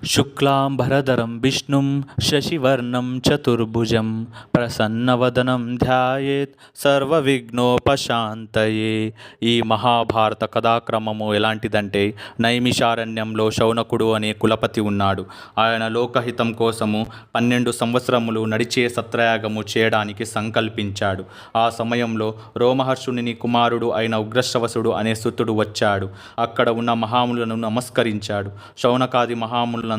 శుక్లాంబరధరం విష్ణుం శశివర్ణం చతుర్భుజం ప్రసన్నవదనం ధ్యాయేత్ సర్వవిఘ్నోపశాంతయే. ఈ మహాభారత కథాక్రమము ఎలాంటిదంటే, నైమిషారణ్యంలో శౌనకుడు అనే కులపతి ఉన్నాడు. ఆయన లోకహితం కోసము 12 సంవత్సరములు నడిచే సత్రయాగము చేయడానికి సంకల్పించాడు. ఆ సమయంలో రోమహర్షుని కుమారుడు అయిన ఉగ్రశ్రవసుడు అనే సుతుడు వచ్చాడు. అక్కడ ఉన్న మహాములను నమస్కరించాడు. శౌనకాది మహాములందరూ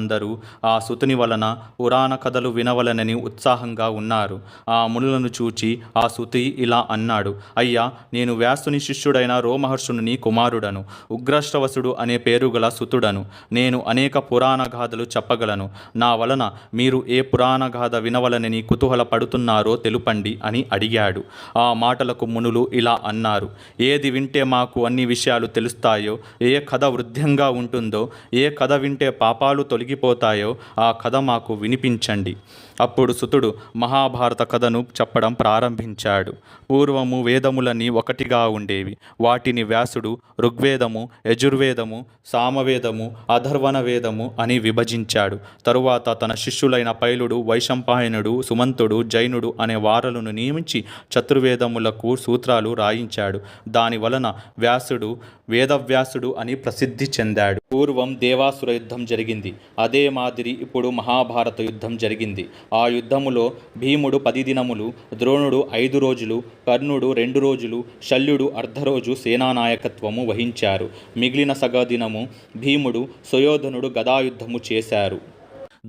ఆ సుతుని వలన పురాణ కథలు వినవలనని ఉత్సాహంగా ఉన్నారు. ఆ మునులను చూచి ఆ సుతి ఇలా అన్నాడు: అయ్యా, నేను వ్యాసుని శిష్యుడైన రోమహర్షుని కుమారుడను, ఉగ్రశ్రవసుడు అనే పేరు గల సుతుడను. నేను అనేక పురాణ గాథలు చెప్పగలను. నా వలన మీరు ఏ పురాణ గాథ వినవలనని కుతూహల పడుతున్నారో తెలుపండి అని అడిగాడు. ఆ మాటలకు మునులు ఇలా అన్నారు: ఏది వింటే మాకు అన్ని విషయాలు తెలుస్తాయో, ఏ కథ వృద్ధ్యంగా ఉంటుందో, ఏ కథ వింటే పాపాలు తొలగిపోతాయో ఆ కథ మాకు వినిపించండి. అప్పుడు సుతుడు మహాభారత కథను చెప్పడం ప్రారంభించాడు. పూర్వము వేదములన్నీ ఒకటిగా ఉండేవి. వాటిని వ్యాసుడు ఋగ్వేదము, యజుర్వేదము, సామవేదము, అథర్వణ వేదము అని విభజించాడు. తరువాత తన శిష్యులైన పైలుడు, వైశంపాయనుడు, సుమంతుడు, జైనుడు అనే వారలను నియమించి చతుర్వేదములకు సూత్రాలు రాయించాడు. దాని వలన వ్యాసుడు వేదవ్యాసుడు అని ప్రసిద్ధి చెందాడు. పూర్వం దేవాసుర యుద్ధం జరిగింది. అదే మాదిరి ఇప్పుడు మహాభారత యుద్ధం జరిగింది. ఆ యుద్ధములో భీముడు 10 దినములు, ద్రోణుడు 5 రోజులు, కర్ణుడు 2 రోజులు, శల్యుడు అర్ధరోజు సేనానాయకత్వము వహించారు. మిగిలిన సగదినము భీముడు, సుయోధనుడు గదాయుద్ధము చేశారు.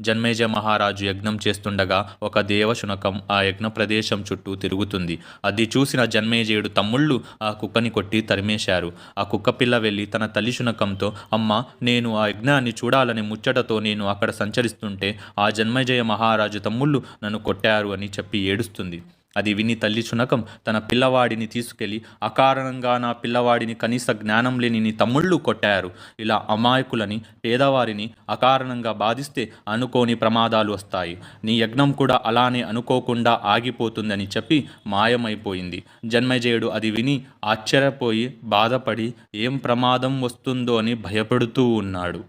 జన్మేజయ మహారాజు యజ్ఞం చేస్తుండగా ఒక దేవశునకం ఆ యజ్ఞ ప్రదేశం చుట్టూ తిరుగుతుంది. అది చూసిన జన్మేజయుడు తమ్ముళ్ళు ఆ కుక్కని కొట్టి తరిమేశారు. ఆ కుక్క పిల్ల వెళ్ళి తన తల్లి శునకంతో, అమ్మ, నేను ఆ యజ్ఞాన్ని చూడాలని ముచ్చటతో నేను అక్కడ సంచరిస్తుంటే ఆ జన్మేజయ మహారాజు తమ్ముళ్ళు నన్ను కొట్టారు అని చెప్పి ఏడుస్తుంది. అది విని తల్లి శునకం తన పిల్లవాడిని తీసుకెళ్ళి, అకారణంగా నా పిల్లవాడిని కనీస జ్ఞానం లేని నీ తమ్ముళ్ళు కొట్టారు. ఇలా అమాయకులని, పేదవారిని అకారణంగా బాధిస్తే అనుకోని ప్రమాదాలు వస్తాయి. నీ యజ్ఞం కూడా అలానే అనుకోకుండా ఆగిపోతుందని చెప్పి మాయమైపోయింది. జన్మేజయుడు అది విని ఆశ్చర్యపోయి బాధపడి ఏం ప్రమాదం వస్తుందో అని భయపడుతూ ఉన్నాడు.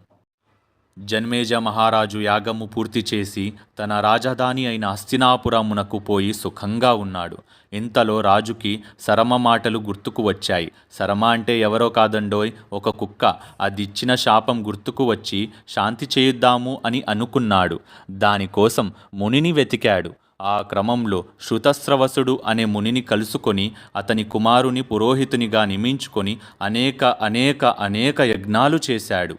జన్మేజయ మహారాజు యాగము పూర్తి చేసి తన రాజధాని అయిన హస్తినాపురమునకు పోయి సుఖంగా ఉన్నాడు. ఇంతలో రాజుకి సరమ మాటలు గుర్తుకు వచ్చాయి. సరమ అంటే ఎవరో కాదండోయ్, ఒక కుక్క. అది ఇచ్చిన శాపం గుర్తుకు వచ్చి శాంతి చేయుద్దాము అని అనుకున్నాడు. దానికోసం మునిని వెతికాడు. ఆ క్రమంలో శృతస్రవసుడు అనే మునిని కలుసుకొని అతని కుమారుని పురోహితునిగా నియమించుకొని అనేక యజ్ఞాలు చేశాడు.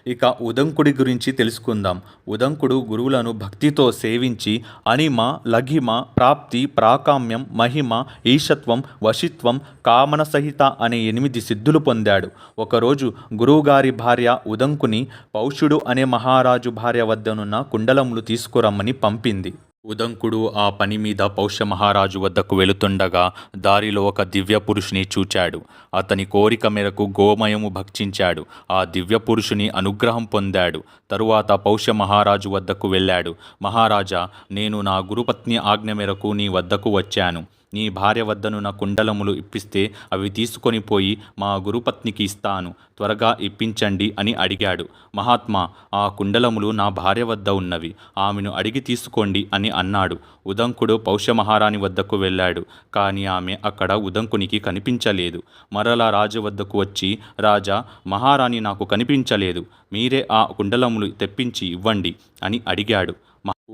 ఇక ఉదంకుడి గురించి తెలుసుకుందాం. ఉదంకుడు గురువులను భక్తితో సేవించి అణిమ, లఘిమ, ప్రాప్తి, ప్రాకామ్యం, మహిమ, ఈశత్వం, వశిత్వం, కామన సహిత అనే 8 సిద్ధులు పొందాడు. ఒకరోజు గురువుగారి భార్య ఉదంకుని పౌష్యుడు అనే మహారాజు భార్య వద్దనున్న కుండలములు తీసుకురమ్మని పంపింది. ఉదంకుడు ఆ పని మీద పౌష్య మహారాజు వద్దకు వెళుతుండగా దారిలో ఒక దివ్య పురుషుని చూచాడు. అతని కోరిక మేరకు గోమయము భక్షించాడు. ఆ దివ్య పురుషుని అనుగ్రహం పొందాడు. తరువాత పౌష్య మహారాజు వద్దకు వెళ్ళాడు. మహారాజా, నేను నా గురుపత్ని ఆజ్ఞ మేరకు నీ వద్దకు వచ్చాను. నీ భార్య వద్దనున్న కుండలములు ఇప్పిస్తే అవి తీసుకొని పోయి మా గురుపత్నికి ఇస్తాను. త్వరగా ఇప్పించండి అని అడిగాడు. మహాత్మా, ఆ కుండలములు నా భార్య వద్ద ఉన్నవి. ఆమెను అడిగి తీసుకోండి అని అన్నాడు. ఉదంకుడు పౌష్య మహారాణి వద్దకు వెళ్ళాడు. కానీ ఆమె అక్కడ ఉదంకునికి కనిపించలేదు. మరలా రాజు వద్దకు వచ్చి, రాజా, మహారాణి నాకు కనిపించలేదు. మీరే ఆ కుండలములు తెప్పించి ఇవ్వండి అని అడిగాడు.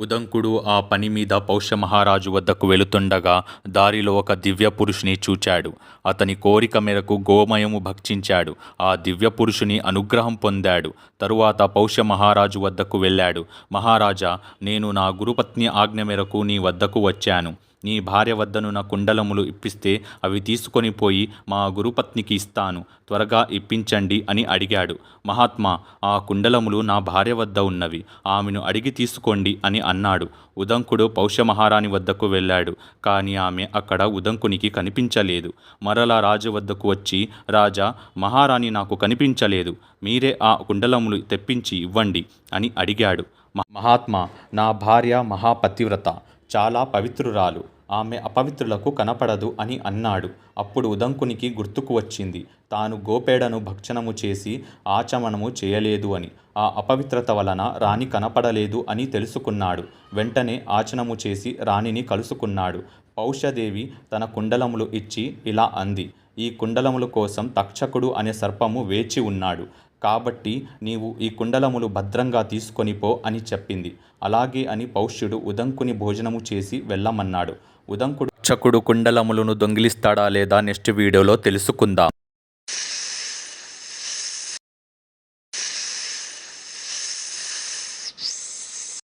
ఉదంకుడు ఆ పని మీద పౌష్య మహారాజు వద్దకు వెళుతుండగా దారిలో ఒక దివ్య పురుషుని చూచాడు. అతని కోరిక మేరకు గోమయము భక్షించాడు. ఆ దివ్య పురుషుని అనుగ్రహం పొందాడు. తరువాత పౌష్య మహారాజు వద్దకు వెళ్ళాడు. మహారాజా, నేను నా గురుపత్ని ఆజ్ఞ మేరకు నీ వద్దకు వచ్చాను. నీ భార్య వద్దనున్న కుండలములు ఇప్పిస్తే అవి తీసుకొని పోయి మా గురుపత్నికి ఇస్తాను. త్వరగా ఇప్పించండి అని అడిగాడు. మహాత్మా, ఆ కుండలములు నా భార్య వద్ద ఉన్నవి. ఆమెను అడిగి తీసుకోండి అని అన్నాడు. ఉదంకుడు పౌష్య మహారాణి వద్దకు వెళ్ళాడు. కానీ ఆమె అక్కడ ఉదంకునికి కనిపించలేదు. మరలా రాజు వద్దకు వచ్చి, రాజా, మహారాణి నాకు కనిపించలేదు. మీరే ఆ కుండలములు తెప్పించి ఇవ్వండి అని అడిగాడు. మహాత్మా, నా భార్య మహాపతివ్రత, చాలా పవిత్రురాలు. ఆమె అపవిత్రులకు కనపడదు అని అన్నాడు. అప్పుడు ఉదంకునికి గుర్తుకు వచ్చింది తాను గోపేడను భక్షణము చేసి ఆచమనము చేయలేదు అని. ఆ అపవిత్రత వలన రాణి కనపడలేదు అని తెలుసుకున్నాడు. వెంటనే ఆచనము చేసి రాణిని కలుసుకున్నాడు. పౌష్యదేవి తన కుండలములు ఇచ్చి ఇలా అంది, ఈ కుండలముల కోసం తక్షకుడు అనే సర్పము వేచి ఉన్నాడు. కాబట్టి నీవు ఈ కుండలములు భద్రంగా తీసుకొనిపో అని చెప్పింది. అలాగే అని పౌష్యుడు ఉదంకుని భోజనము చేసి వెళ్ళమన్నాడు. ఉదంకుడు తక్షకుడు కుండలములను దొంగిలిస్తాడా లేదా నెక్స్ట్ వీడియోలో తెలుసుకుందాం.